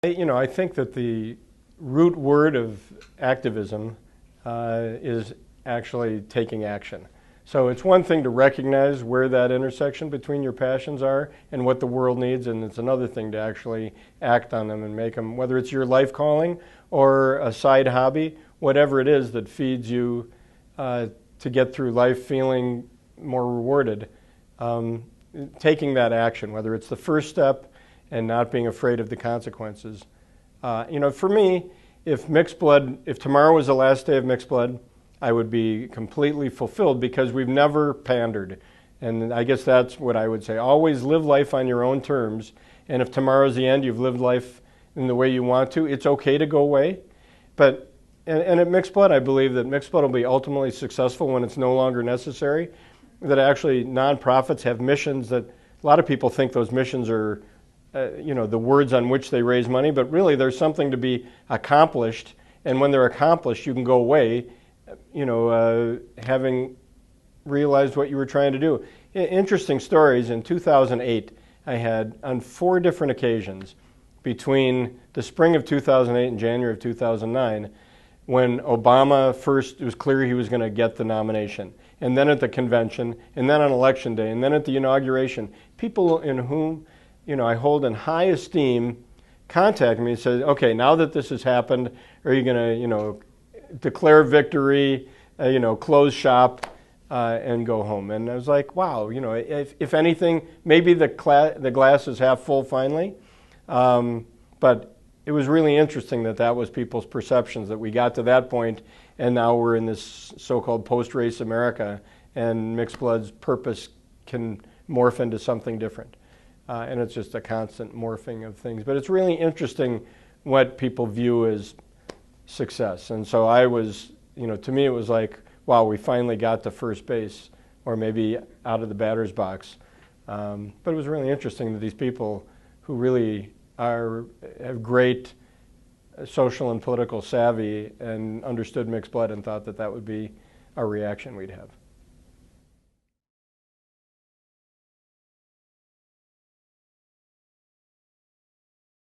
I think that the root word of activism is actually taking action. So it's one thing to recognize where that intersection between your passions are and what the world needs, and it's another thing to actually act on them and make them, whether it's your life calling or a side hobby, whatever it is that feeds you to get through life feeling more rewarded. Taking that action, whether it's the first step and not being afraid of the consequences. For me, if tomorrow was the last day of Mixed Blood, I would be completely fulfilled because we've never pandered. And I guess that's what I would say. Always live life on your own terms. And if tomorrow's the end, you've lived life in the way you want to, it's okay to go away. But at Mixed Blood, I believe that Mixed Blood will be ultimately successful when it's no longer necessary. That actually nonprofits have missions that a lot of people think those missions are the words on which they raise money, but really there's something to be accomplished, and when they're accomplished, you can go away, having realized what you were trying to do. Interesting stories. In 2008, I had on 4 different occasions between the spring of 2008 and January of 2009, when Obama it was clear he was going to get the nomination, and then at the convention, and then on Election Day, and then at the inauguration, people in whom I hold in high esteem contact me and say, okay, now that this has happened, are you going to, declare victory, close shop, and go home? And I was like, wow, if anything, maybe the glass is half full finally. But it was really interesting that was people's perceptions, that we got to that point, and now we're in this so-called post-race America, and Mixed Blood's purpose can morph into something different. And it's just a constant morphing of things. But it's really interesting what people view as success. And so I was, to me it was like, wow, we finally got to first base, or maybe out of the batter's box. But it was really interesting that these people who really have great social and political savvy and understood Mixed Blood and thought that would be our reaction we'd have.